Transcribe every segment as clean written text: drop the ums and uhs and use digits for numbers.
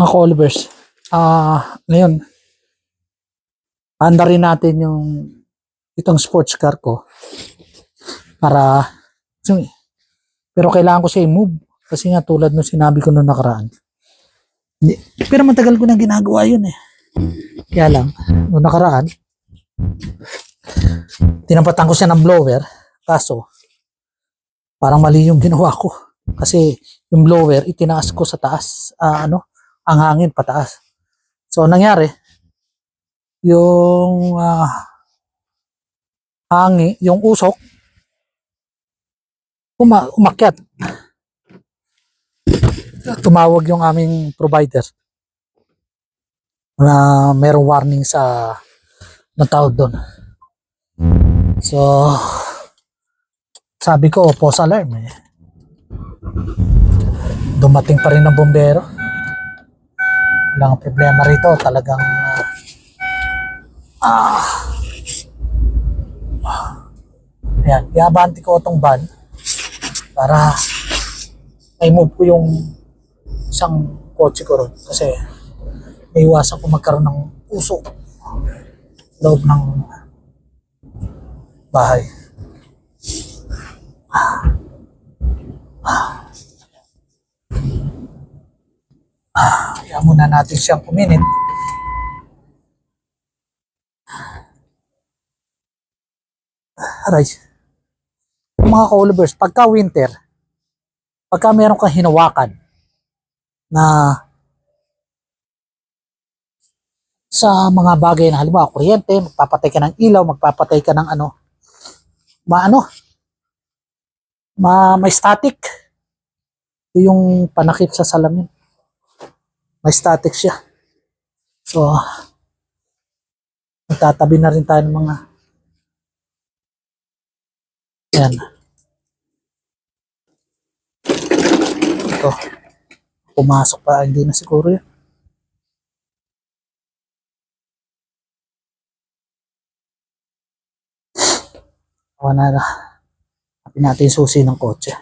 Mga ka-Olivers, ngayon, anda rin natin yung itong sports car ko para, pero kailangan ko siya i-move kasi nga tulad nung sinabi ko nung nakaraan. Pero matagal ko nang ginagawa yun eh. Kaya lang, nung nakaraan, tinampatan ko siya ng blower, kaso parang mali yung ginawa ko. Kasi yung blower, itinaas ko sa taas, ang hangin pataas. So, nangyari, yung hangin, yung usok, umakyat. Tumawag yung aming provider na merong warning sa natawag doon. So, sabi ko, false alarm eh. Dumating pa rin ng bombero. Walang problema rito, talagang ayan, iabanti ko itong van para i-move ko yung isang kotse ko ron kasi naiwasan ko magkaroon ng usok loob ng bahay. Kaya muna natin siyang kuminit. Aray. Mga ka-Olivers, pagka winter, pagka meron kang hinawakan na sa mga bagay na halimbawa kuryente, magpapatay ka ng ilaw, magpapatay ka ng may static. Ito yung panakip sa salamin. May static siya. So, magtatabi na rin tayo ng mga yan. Ito. Pumasok pa, hindi na siguro yun. Awa na. Hapin natin susi ng kotse.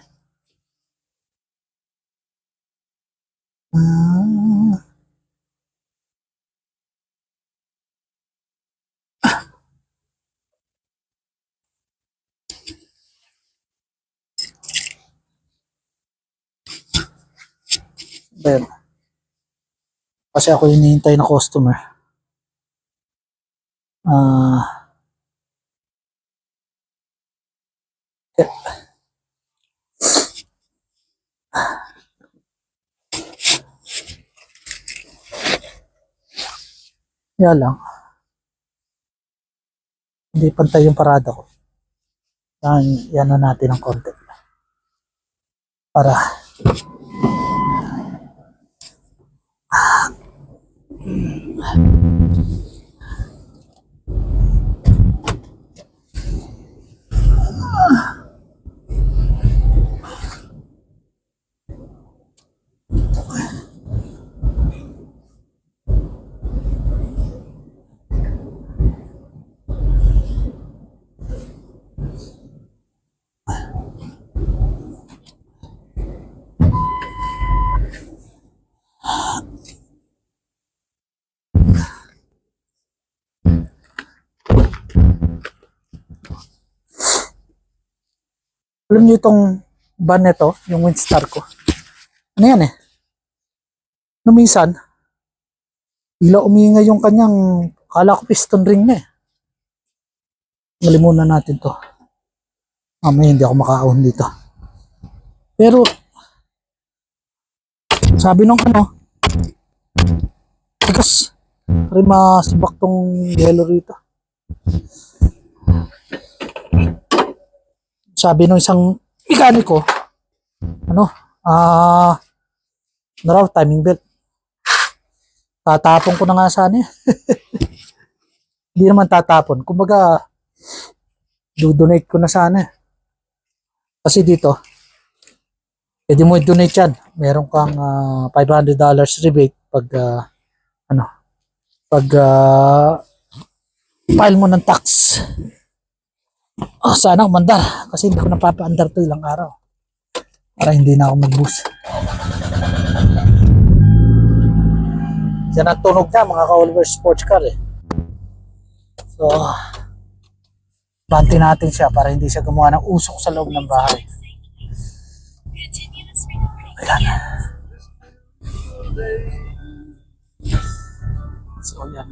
Then, kasi ako yung hinihintay na customer. Yan lang. Hindi pantay yung parada ko. Yan na natin ang konti. Para alam niyo itong van nito, yung Windstar ko. Ano yan eh? Numinsan, bila umingay yung kanyang, kala ko piston ring na eh. Malimunan natin to. Mamaya hindi ako makaahon dito. Pero, sabi nung tigas, rin masibak tong yellow rito. Sabi nung isang mekaniko, raw timing belt. Tatapon ko na nga sana. Hindi naman tatapon. Kumbaga, do-donate ko na sana. Kasi dito, pwede mo i-donate yan. Meron kang $500 rebate pag file mo ng tax. Sana umandar kasi hindi ko napapaandar to ilang araw para hindi na ako mag-boost. Yan ang tunog na mga ka-Oliver sports car eh. So, banti natin siya para hindi siya gumawa ng usok sa loob ng bahay. Ayan. So, yan.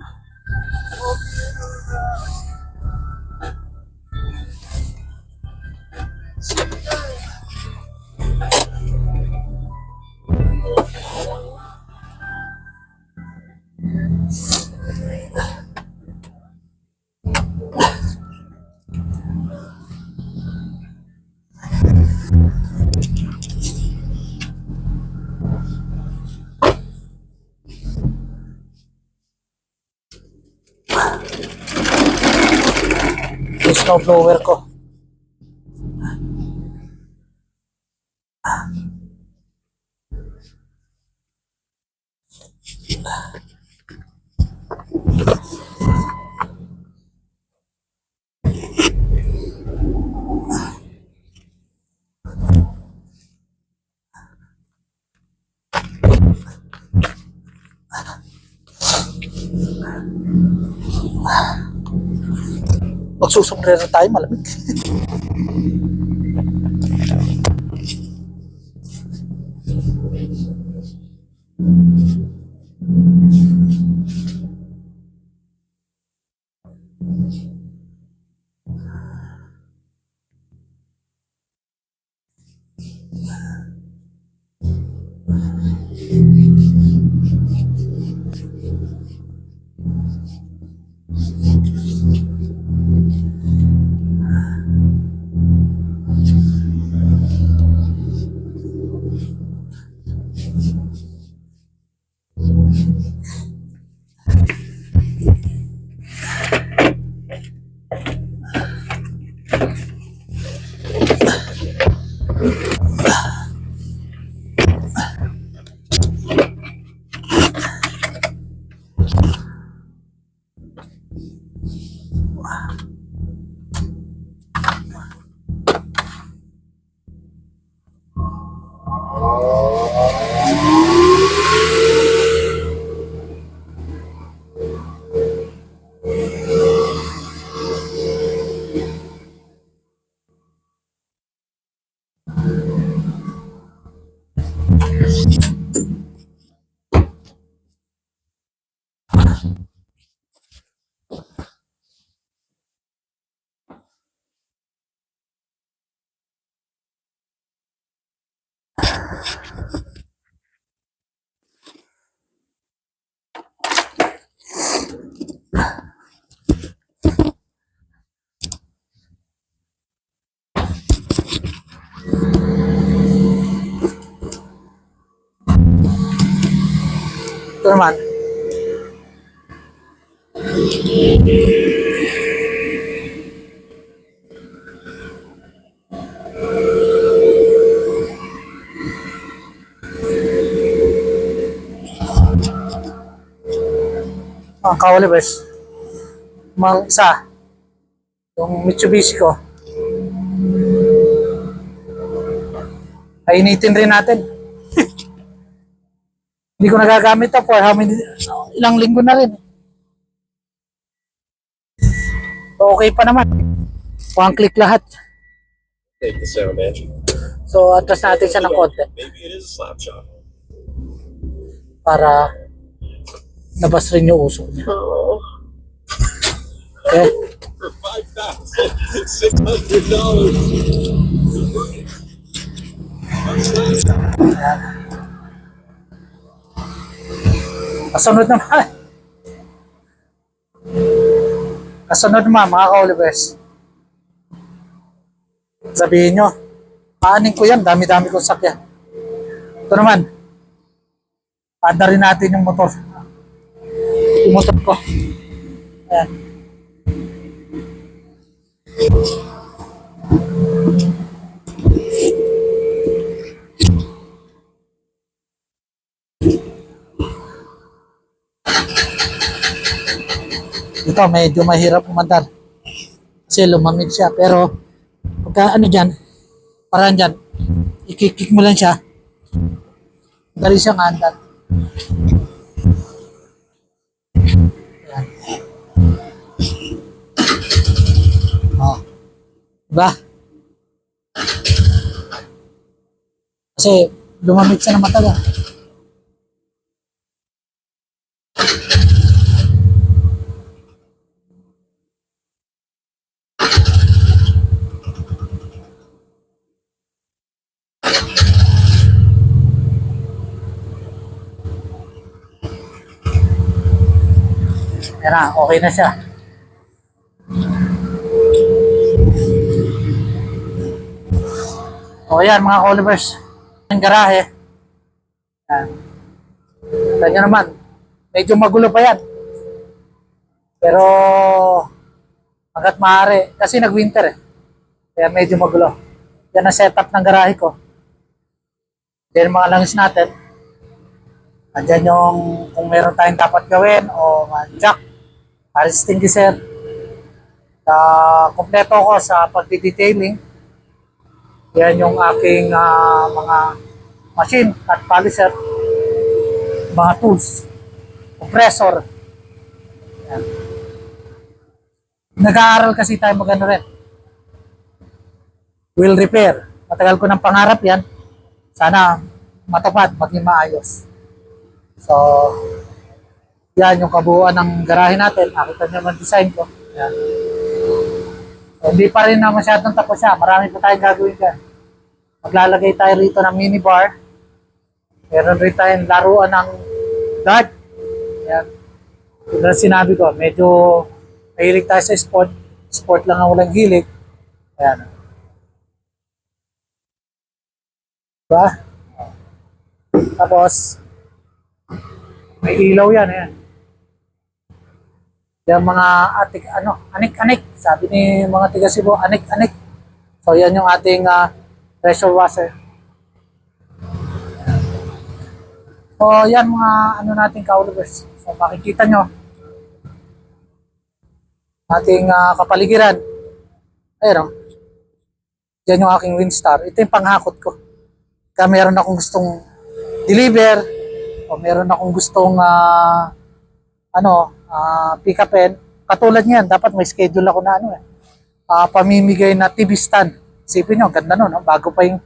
Yung snow blower ko. Magsusumbrero tayo, malamig. Ito naman. Mga ka-Olivers, mga isa, yung Mitsubishi ko, painitin rin natin. Hindi ko nagagamit ito for how many, ilang linggo na rin. So, okay pa naman. One click lahat. Take the sound engine. So, atras natin siya ng konti Maybe it is a slap shot. para labas rin yung usok niya. Okay. For $5,600. Ayan. Kasunod naman. Kasunod naman mga ka-Olivers. Sabihin nyo, aanin ko yan, dami-dami kong sakyan. Ito naman, paanda rin natin yung motor. Yung motor ko. Ayan. Ito, medyo mahirap umandar. Kasi lumamig siya. Pero, pagka ano dyan, parang dyan, ikikik mo lang siya. Dali siyang andar. Ayan. Oh. Diba? Kasi lumamig siya ng matagal. Ayan na, okay na siya. O yan mga Colivers, ang garahe. Yan. Kanya naman, medyo magulo pa yan. Pero hanggat maaari, kasi nag-winter eh. Kaya medyo magulo. Yan ang setup ng garahe ko. Yan mga langis natin. Andyan yung kung meron tayong dapat gawin o jack, fire extinguisher. Kompleto ko sa pagdi-detailing. Yan yung aking mga machine at polisher, mga tools, compressor. Yan. Nag-aaral kasi tayo magano rin. Wheel repair. Matagal ko ng pangarap yan. Sana matupad, maging maayos. So, yan yung kabuuan ng garahe natin. Nakita nyo naman design ko. Yan. So, hindi pa rin na masyadong tapos siya. Marami pa tayong gagawin dyan. Maglalagay tayo rito ng minibar. Meron rin tayong laruan ng guard. Yan. Yung na sinabi ko, medyo mahilig tayo sa sport. Sport lang ang walang hilig. Ayan. Diba? Tapos, may ilaw yan. Ayan. Yung mga anik-anik. Sabi ni mga tiga Cebu, anik-anik. So, yan yung ating pressure washer. So, yan mga nating Colivers. So, makikita nyo ating kapaligiran. Ayun o. Yan yung aking Windstar. Ito yung panghakot ko. Kaya meron akong gustong deliver o meron akong gustong pick upin. Katulad niyan, dapat may schedule ako na pamimigay na TV stand. Isipin nyo, ang ganda nun. Bago pa yung,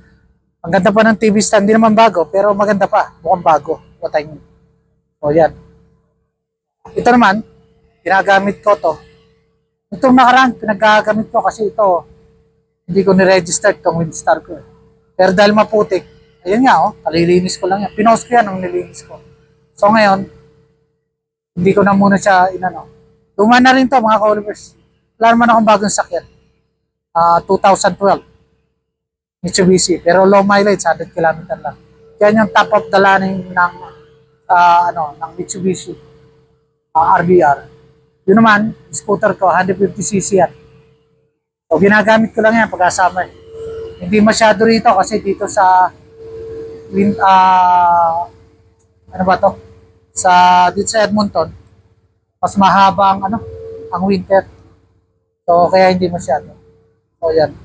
ang ganda pa ng TV stand. Hindi naman bago, pero maganda pa. Mukhang bago. What I mean. O yan. Ito naman, ginagamit ko to. Itong nakaraan, pinagagamit ko kasi ito, hindi ko ni-register itong Windstar ko. Pero dahil maputik, ayun nga, kalilinis ko lang yan. Pinost ko yan nung nilinis ko. So ngayon, hindi ko na muna siya Luma na rin to mga Colivers. Wala naman akong bagong sakyan. 2012. Mitsubishi. Pero low mileage, 100 km lang. Yan yung top of the line ng Mitsubishi RBR. Yun naman, scooter ko, 150cc yan. So ginagamit ko lang yan pagkasama. Hindi masyado rito kasi dito sa dito sa Edmonton, mas mahaba ang winter. So kaya hindi masyado. So yan.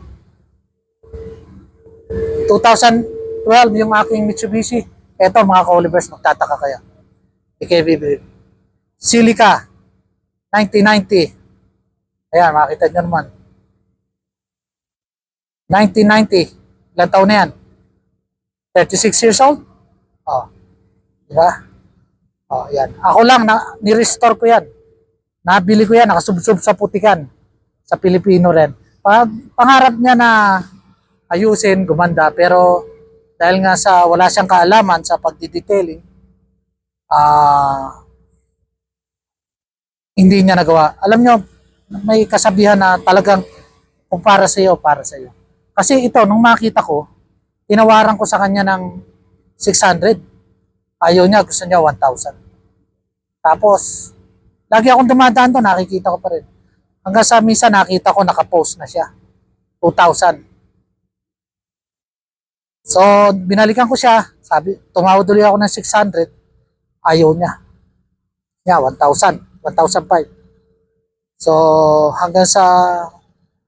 2012 yung aking Mitsubishi. Ito mga Colivers, magtataka kaya. IKBB. Silica 1990. Ayan, makikita nyo naman. 1990. Ilang taon na yan? 36 years old? Oh. Diba? Oh, yan. Ako lang, ni-restore ko yan. Nabili ko yan, nakasubsob sa putikan. Sa Pilipino rin. Pangarap niya na ayusin, gumanda. Pero dahil nga wala siyang kaalaman sa pagdidetailing, hindi niya nagawa. Alam nyo, may kasabihan na talagang kung para sa iyo, para sa iyo. Kasi ito, nung makita ko, tinawaran ko sa kanya ng 600. Ayaw niya, gusto niya 1,000. Tapos, lagi akong dumadaan to, nakikita ko pa rin. Hanggang sa minsan nakita ko, nakapost na siya. 2,000. So, binalikan ko siya. Sabi, tumawad ulit ako ng 600. Ayaw niya. Niya, 1,000. 1,005. So, hanggang sa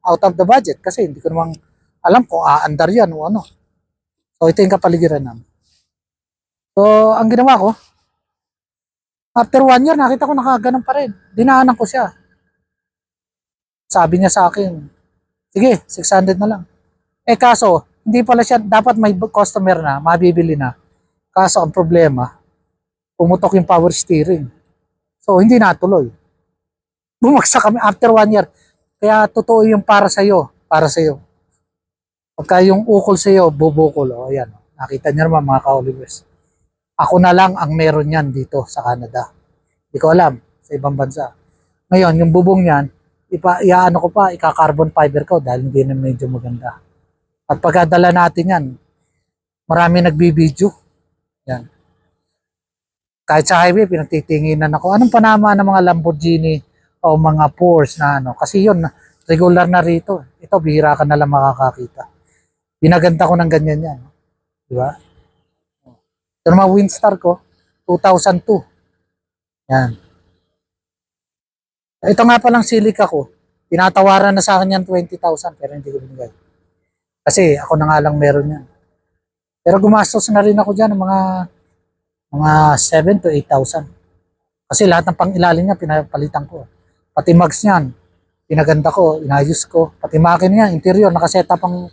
out of the budget kasi hindi ko namang alam kung aandar yan o ano. So, ito yung kapaligiran namin. So, ang ginawa ko, After 1 year, nakita ko nakaganon pa rin. Dinaanan ko siya. Sabi niya sa akin, sige, 600 na lang. Eh kaso, hindi pala siya, dapat may customer na, mabibili na. Kaso ang problema, pumutok yung power steering. So, hindi natuloy. Bumagsak kami after 1 year. Kaya totoo yung para sa'yo. Para sa'yo. Pagka yung ukol sa'yo, bubukol. O, ayan. Nakita niyo naman mga ka-Olivers. Ako na lang ang meron yan dito sa Canada. Hindi ko alam. Sa ibang bansa. Ngayon, yung bubong niyan, iaano ko pa, ika-carbon fiber ko dahil hindi na medyo maganda. At pagkadala natin yan, marami nagbibideo. Yan. Kahit sa highway, pinagtitinginan ako. Anong panama ng mga Lamborghini o mga Porsche na ano? Kasi yun, regular na rito. Ito, bihira ka na lang makakakita. Binaganda ko ng ganyan yan. Di ba? Ito naman Windstar ko, 2002. Yan. Ito nga palang Celica ko. Tinatawaran na sa akin yan 20,000 pero hindi ko binigay. Kasi ako na nga lang meron yan. Pero gumastos na rin ako dyan ng mga 7 to 8,000. Kasi lahat ng pangilalim niya pinapalitan ko. Pati mags niyan, pinaganda ko, inayos ko. Pati makina niya, interior, nakaset up ang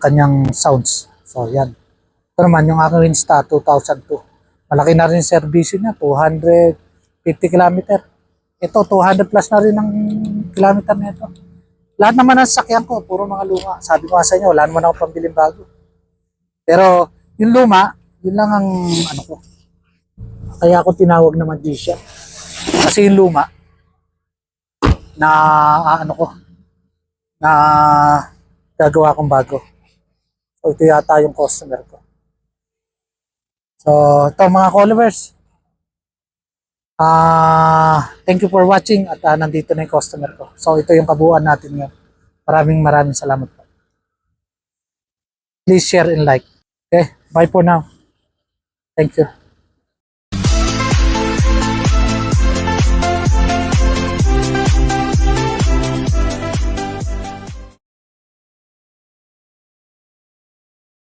kanyang sounds. So yan. Ito naman yung aking Winsta 2002. Malaki na rin servisyo niya, 250 km. Ito 200 plus na rin ang kilometer nito. Lahat naman ng sakyan ko, puro mga luma. Sabi ko nga sa inyo, wala naman ako pambiling bago. Pero yung luma, yun lang ang ano ko. Kaya ako tinawag na magician. Kasi yung luma, na ano ko, na gagawa kong bago. So ito yata yung customer ko. So ito mga followers. Thank you for watching at nandito na yung customer ko. So ito yung kabuuan natin ngayon. Maraming salamat po. Please share and like. Okay, bye for now. Thank you.